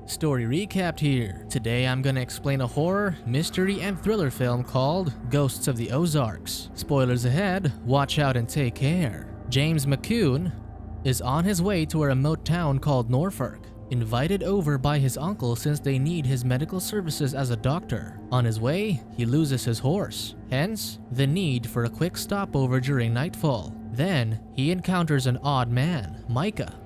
Story recapped here. Today I'm gonna explain a horror, mystery, and thriller film called Ghosts of the Ozarks. Spoilers ahead, watch out and take care. James McCune is on his way to a remote town called Norfork, invited over by his uncle since they need his medical services as a doctor. On his way, he loses his horse, hence the need for a quick stopover during nightfall. Then, he encounters an odd man, Micah,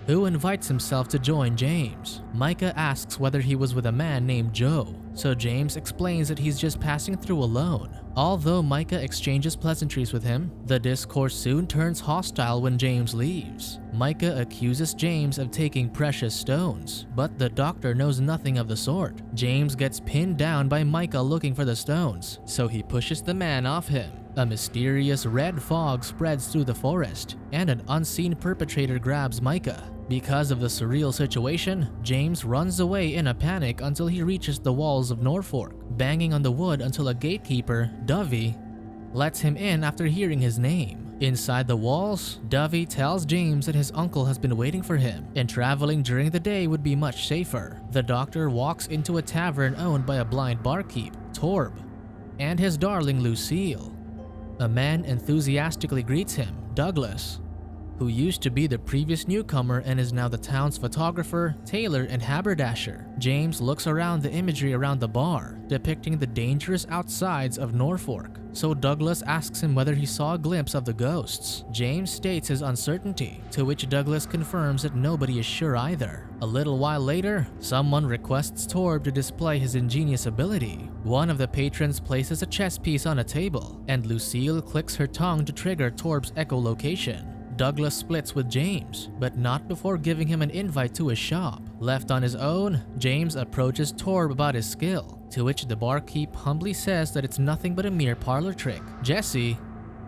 who invites himself to join James. Micah asks whether he was with a man named Joe, so James explains that he's just passing through alone. Although Micah exchanges pleasantries with him, the discourse soon turns hostile when James leaves. Micah accuses James of taking precious stones, but the doctor knows nothing of the sort. James gets pinned down by Micah looking for the stones, so he pushes the man off him. A mysterious red fog spreads through the forest, and an unseen perpetrator grabs Micah. Because of the surreal situation, James runs away in a panic until he reaches the walls of Norfork, banging on the wood until a gatekeeper, Dovey, lets him in after hearing his name. Inside the walls, Dovey tells James that his uncle has been waiting for him, and traveling during the day would be much safer. The doctor walks into a tavern owned by a blind barkeep, Torb, and his darling Lucille. A man enthusiastically greets him, Douglas, who used to be the previous newcomer and is now the town's photographer, tailor, and haberdasher. James looks around the imagery around the bar, depicting the dangerous outsides of Norfork, so Douglas asks him whether he saw a glimpse of the ghosts. James states his uncertainty, to which Douglas confirms that nobody is sure either. A little while later, someone requests Torb to display his ingenious ability. One of the patrons places a chess piece on a table, and Lucille clicks her tongue to trigger Torb's echolocation. Douglas splits with James, but not before giving him an invite to his shop. Left on his own, James approaches Torb about his skill, to which the barkeep humbly says that it's nothing but a mere parlor trick. Jesse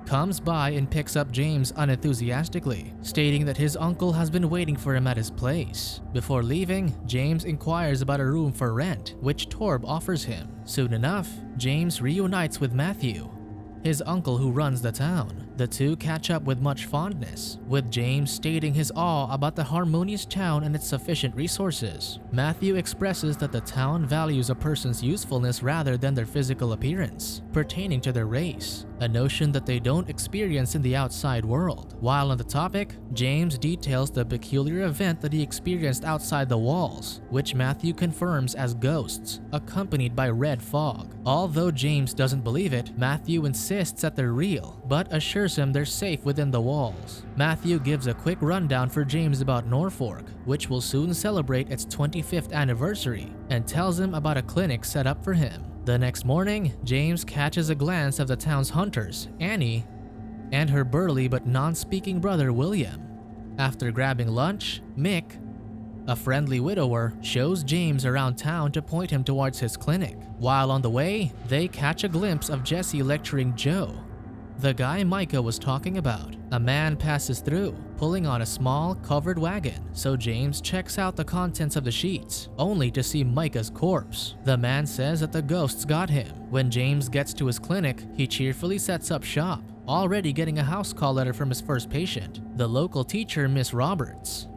comes by and picks up James unenthusiastically, stating that his uncle has been waiting for him at his place. Before leaving, James inquires about a room for rent, which Torb offers him. Soon enough, James reunites with Matthew, his uncle who runs the town. The two catch up with much fondness, with James stating his awe about the harmonious town and its sufficient resources. Matthew expresses that the town values a person's usefulness rather than their physical appearance, pertaining to their race, a notion that they don't experience in the outside world. While on the topic, James details the peculiar event that he experienced outside the walls, which Matthew confirms as ghosts, accompanied by red fog. Although James doesn't believe it, Matthew insists that they're real, but assures him they're safe within the walls. Matthew gives a quick rundown for James about Norfork, which will soon celebrate its 25th anniversary, and tells him about a clinic set up for him. The next morning, James catches a glance of the town's hunters, Annie, and her burly but non-speaking brother William. After grabbing lunch, Mick, a friendly widower, shows James around town to point him towards his clinic. While on the way, they catch a glimpse of Jesse lecturing Joe, the guy Micah was talking about. A man passes through, pulling on a small, covered wagon, so James checks out the contents of the sheets, only to see Micah's corpse. The man says that the ghosts got him. When James gets to his clinic, he cheerfully sets up shop, already getting a house call letter from his first patient, the local teacher, Miss Roberts.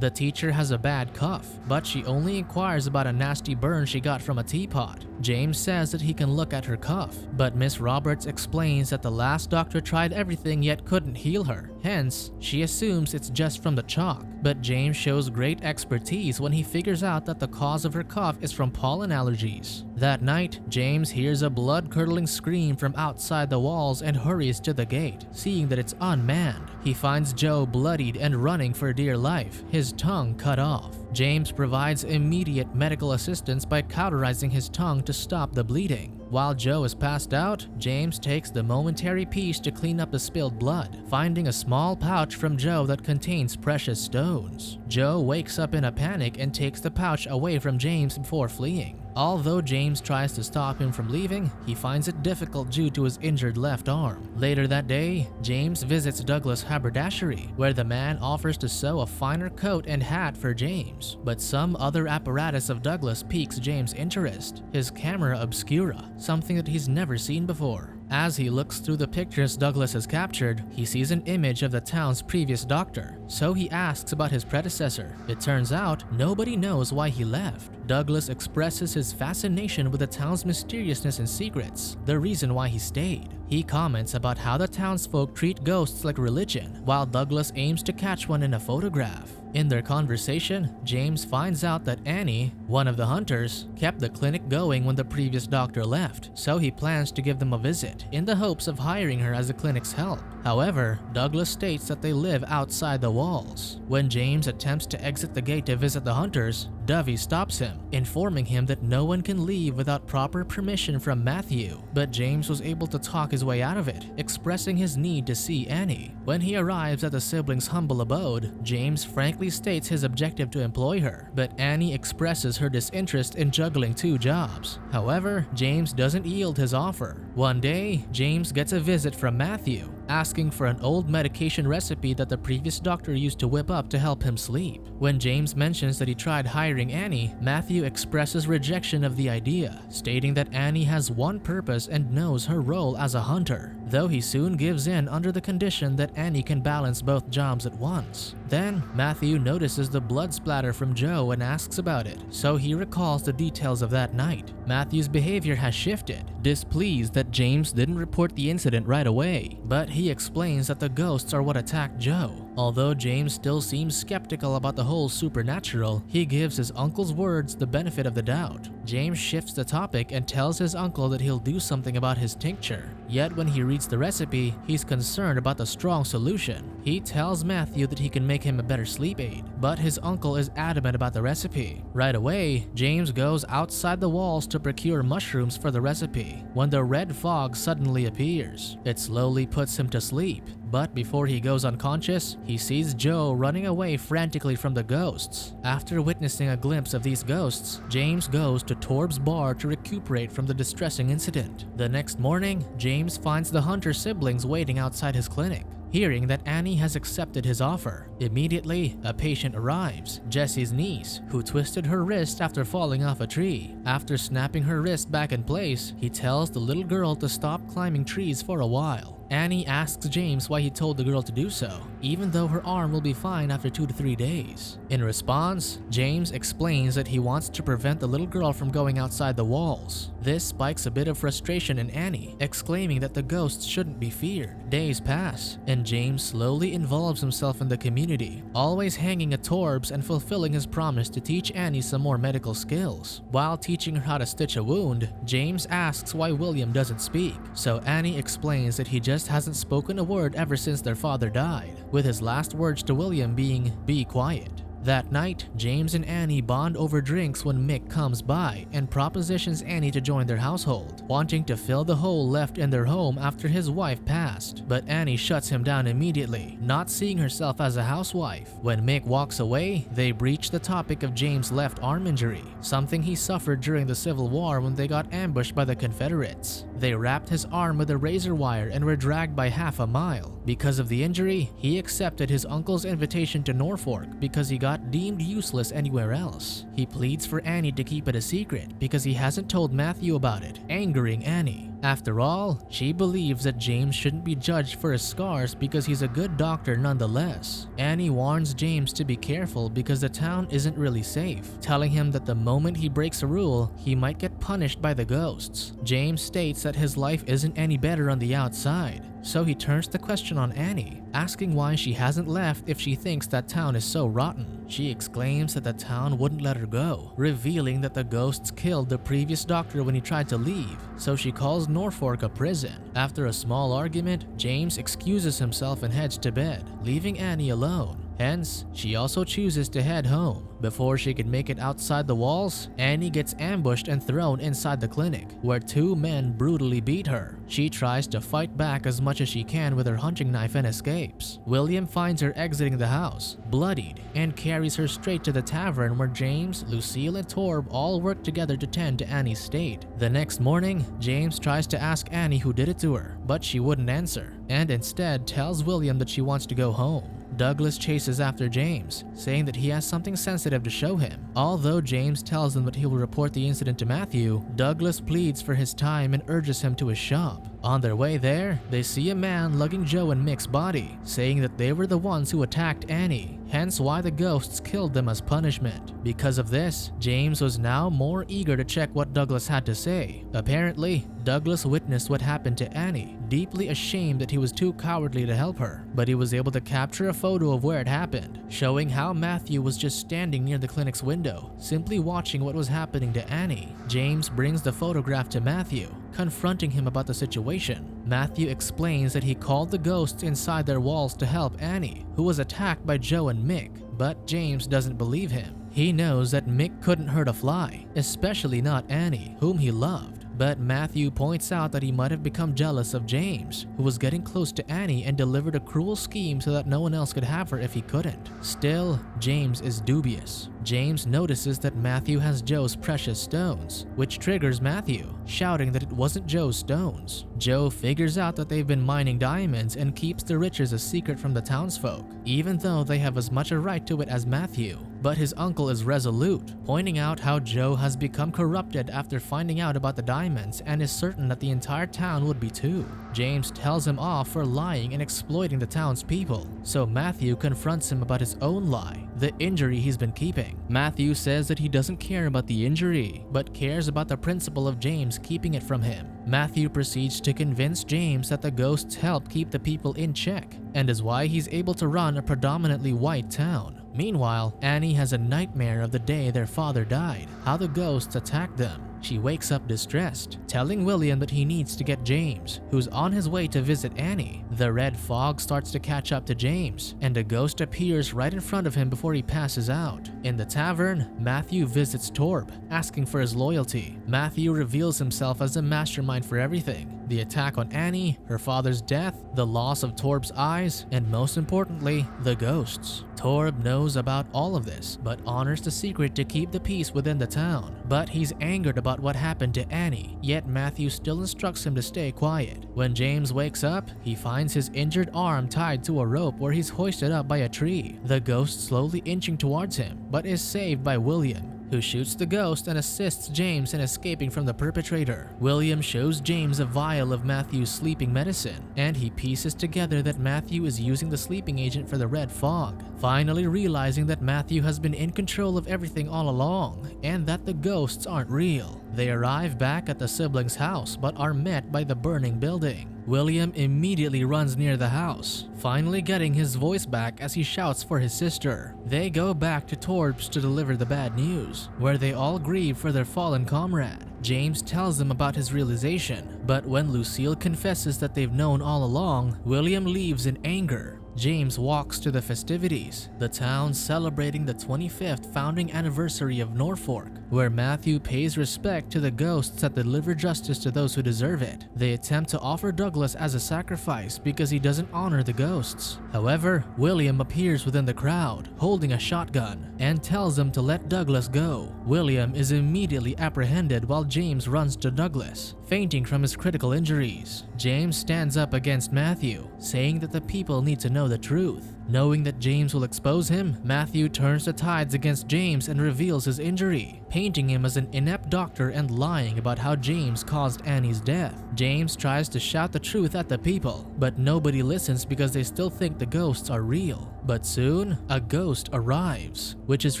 The teacher has a bad cough, but she only inquires about a nasty burn she got from a teapot. James says that he can look at her cough, but Miss Roberts explains that the last doctor tried everything yet couldn't heal her. Hence, she assumes it's just from the chalk. But James shows great expertise when he figures out that the cause of her cough is from pollen allergies. That night, James hears a blood-curdling scream from outside the walls and hurries to the gate, seeing that it's unmanned. He finds Joe bloodied and running for dear life, his tongue cut off. James provides immediate medical assistance by cauterizing his tongue to stop the bleeding. While Joe is passed out, James takes the momentary peace to clean up the spilled blood, finding a small pouch from Joe that contains precious stones. Joe wakes up in a panic and takes the pouch away from James before fleeing. Although James tries to stop him from leaving, he finds it difficult due to his injured left arm. Later that day, James visits Douglas' haberdashery, where the man offers to sew a finer coat and hat for James. But some other apparatus of Douglas piques James' interest, his camera obscura, something that he's never seen before. As he looks through the pictures Douglas has captured, he sees an image of the town's previous doctor, so he asks about his predecessor. It turns out nobody knows why he left. Douglas expresses his fascination with the town's mysteriousness and secrets, the reason why he stayed. He comments about how the townsfolk treat ghosts like religion, while Douglas aims to catch one in a photograph. In their conversation, James finds out that Annie, one of the hunters, kept the clinic going when the previous doctor left, so he plans to give them a visit in the hopes of hiring her as the clinic's help. However, Douglas states that they live outside the walls. When James attempts to exit the gate to visit the hunters, Dovey stops him, informing him that no one can leave without proper permission from Matthew. But James was able to talk his way out of it, expressing his need to see Annie. When he arrives at the siblings' humble abode, James frankly states his objective to employ her, but Annie expresses her disinterest in juggling 2 jobs. However, James doesn't yield his offer. One day, James gets a visit from Matthew, asking for an old medication recipe that the previous doctor used to whip up to help him sleep. When James mentions that he tried hiring Annie, Matthew expresses rejection of the idea, stating that Annie has one purpose and knows her role as a hunter, though he soon gives in under the condition that Annie can balance both jobs at once. Then, Matthew notices the blood splatter from Joe and asks about it, so he recalls the details of that night. Matthew's behavior has shifted, displeased that James didn't report the incident right away, but he explains that the ghosts are what attacked Joe. Although James still seems skeptical about the whole supernatural, he gives his uncle's words the benefit of the doubt. James shifts the topic and tells his uncle that he'll do something about his tincture. Yet when he reads the recipe, he's concerned about the strong solution. He tells Matthew that he can make him a better sleep aid, but his uncle is adamant about the recipe. Right away, James goes outside the walls to procure mushrooms for the recipe, when the red fog suddenly appears. It slowly puts him to sleep, but before he goes unconscious, he sees Joe running away frantically from the ghosts. After witnessing a glimpse of these ghosts, James goes to Torb's bar to recuperate from the distressing incident. The next morning, James finds the Hunter siblings waiting outside his clinic. Hearing that Annie has accepted his offer, immediately a patient arrives, Jesse's niece, who twisted her wrist after falling off a tree. After snapping her wrist back in place, he tells the little girl to stop climbing trees for a while. Annie asks James why he told the girl to do so, even though her arm will be fine after 2 to 3 days. In response, James explains that he wants to prevent the little girl from going outside the walls. This spikes a bit of frustration in Annie, exclaiming that the ghosts shouldn't be feared. Days pass, and James slowly involves himself in the community, always hanging at Torb's and fulfilling his promise to teach Annie some more medical skills. While teaching her how to stitch a wound, James asks why William doesn't speak, so Annie explains that he just hasn't spoken a word ever since their father died, with his last words to William being, "Be quiet." That night, James and Annie bond over drinks when Mick comes by and propositions Annie to join their household, wanting to fill the hole left in their home after his wife passed. But Annie shuts him down immediately, not seeing herself as a housewife. When Mick walks away, they breach the topic of James' left arm injury, something he suffered during the Civil War when they got ambushed by the Confederates. They wrapped his arm with a razor wire and were dragged by half a mile. Because of the injury, he accepted his uncle's invitation to Norfork because he got deemed useless anywhere else. He pleads for Annie to keep it a secret because he hasn't told Matthew about it, angering Annie. After all, she believes that James shouldn't be judged for his scars because he's a good doctor nonetheless. Annie warns James to be careful because the town isn't really safe, telling him that the moment he breaks a rule, he might get punished by the ghosts. James states that his life isn't any better on the outside, so he turns the question on Annie, asking why she hasn't left if she thinks that town is so rotten. She exclaims that the town wouldn't let her go, revealing that the ghosts killed the previous doctor when he tried to leave, so she calls Norfork a prison. After a small argument, James excuses himself and heads to bed, leaving Annie alone. Hence, she also chooses to head home. Before she can make it outside the walls, Annie gets ambushed and thrown inside the clinic, where 2 men brutally beat her. She tries to fight back as much as she can with her hunting knife and escapes. William finds her exiting the house, bloodied, and carries her straight to the tavern where James, Lucille, and Torb all work together to tend to Annie's state. The next morning, James tries to ask Annie who did it to her, but she wouldn't answer, and instead tells William that she wants to go home. Douglas chases after James, saying that he has something sensitive to show him. Although James tells him that he will report the incident to Matthew, Douglas pleads for his time and urges him to his shop. On their way there, they see a man lugging Joe and Mick's body, saying that they were the ones who attacked Annie, hence why the ghosts killed them as punishment. Because of this, James was now more eager to check what Douglas had to say. Apparently, Douglas witnessed what happened to Annie, deeply ashamed that he was too cowardly to help her, but he was able to capture a photo of where it happened, showing how Matthew was just standing near the clinic's window, simply watching what was happening to Annie. James brings the photograph to Matthew, confronting him about the situation. Matthew explains that he called the ghosts inside their walls to help Annie, who was attacked by Joe and Mick, but James doesn't believe him. He knows that Mick couldn't hurt a fly, especially not Annie, whom he loved. But Matthew points out that he might have become jealous of James, who was getting close to Annie and delivered a cruel scheme so that no one else could have her if he couldn't. Still, James is dubious. James notices that Matthew has Joe's precious stones, which triggers Matthew, shouting that it wasn't Joe's stones. Joe figures out that they've been mining diamonds and keeps the riches a secret from the townsfolk, even though they have as much a right to it as Matthew. But his uncle is resolute, pointing out how Joe has become corrupted after finding out about the diamonds and is certain that the entire town would be too. James tells him off for lying and exploiting the townspeople, so Matthew confronts him about his own lie, the injury he's been keeping. Matthew says that he doesn't care about the injury, but cares about the principle of James keeping it from him. Matthew proceeds to convince James that the ghosts help keep the people in check, and is why he's able to run a predominantly white town. Meanwhile, Annie has a nightmare of the day their father died, how the ghosts attacked them. She wakes up distressed, telling William that he needs to get James, who's on his way to visit Annie. The red fog starts to catch up to James, and a ghost appears right in front of him before he passes out. In the tavern, Matthew visits Torb, asking for his loyalty. Matthew reveals himself as the mastermind for everything: the attack on Annie, her father's death, the loss of Torb's eyes, and most importantly, the ghosts. Torb knows about all of this, but honors the secret to keep the peace within the town. But he's angered about what happened to Annie, yet Matthew still instructs him to stay quiet. When James wakes up, he finds his injured arm tied to a rope where he's hoisted up by a tree, the ghost slowly inching towards him, but is saved by William, who shoots the ghost and assists James in escaping from the perpetrator. William shows James a vial of Matthew's sleeping medicine, and he pieces together that Matthew is using the sleeping agent for the red fog, finally realizing that Matthew has been in control of everything all along, and that the ghosts aren't real. They arrive back at the siblings' house, but are met by the burning building. William immediately runs near the house, finally getting his voice back as he shouts for his sister. They go back to Torb's to deliver the bad news, where they all grieve for their fallen comrade. James tells them about his realization, but when Lucille confesses that they've known all along, William leaves in anger. James walks to the festivities, the town celebrating the 25th founding anniversary of Norfork, where Matthew pays respect to the ghosts that deliver justice to those who deserve it. They attempt to offer Douglas as a sacrifice because he doesn't honor the ghosts. However, William appears within the crowd, holding a shotgun, and tells them to let Douglas go. William is immediately apprehended while James runs to Douglas, fainting from his critical injuries. James stands up against Matthew, saying that the people need to know the truth. Knowing that James will expose him, Matthew turns the tides against James and reveals his injury, painting him as an inept doctor and lying about how James caused Annie's death. James tries to shout the truth at the people, but nobody listens because they still think the ghosts are real. But soon, a ghost arrives, which is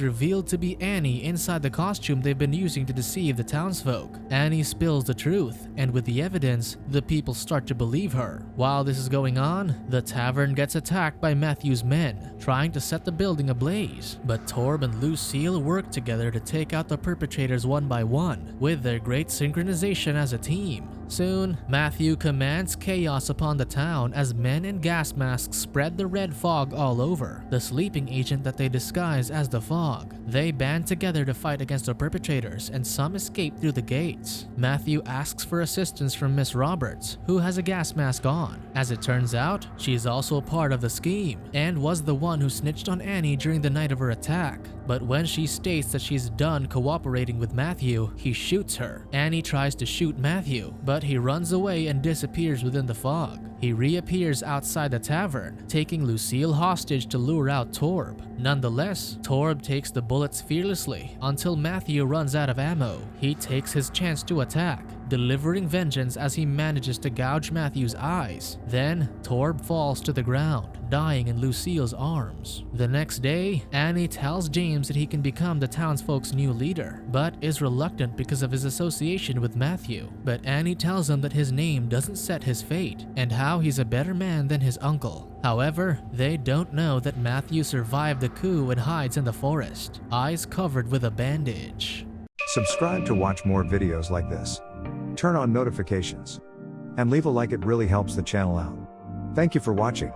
revealed to be Annie inside the costume they've been using to deceive the townsfolk. Annie spills the truth, and with the evidence, the people start to believe her. While this is going on, the tavern gets attacked by Matthew's men, trying to set the building ablaze. But Torb and Lucille work together to take out the perpetrators one by one, with their great synchronization as a team. Soon, Matthew commands chaos upon the town as men in gas masks spread the red fog all over, the sleeping agent that they disguise as the fog. They band together to fight against the perpetrators, and some escape through the gates. Matthew asks for assistance from Miss Roberts, who has a gas mask on. As it turns out, she is also part of the scheme, and was the one who snitched on Annie during the night of her attack. But when she states that she's done cooperating with Matthew, he shoots her. Annie tries to shoot Matthew, but he runs away and disappears within the fog. He reappears outside the tavern, taking Lucille hostage to lure out Torb. Nonetheless, Torb takes the bullets fearlessly until Matthew runs out of ammo. He takes his chance to attack, delivering vengeance as he manages to gouge Matthew's eyes. Then, Torb falls to the ground, dying in Lucille's arms. The next day, Annie tells James that he can become the townsfolk's new leader, but is reluctant because of his association with Matthew. But Annie tells him that his name doesn't set his fate, and how he's a better man than his uncle. However, they don't know that Matthew survived the coup and hides in the forest, eyes covered with a bandage. Subscribe to watch more videos like this. Turn on notifications. And leave a like, it really helps the channel out. Thank you for watching.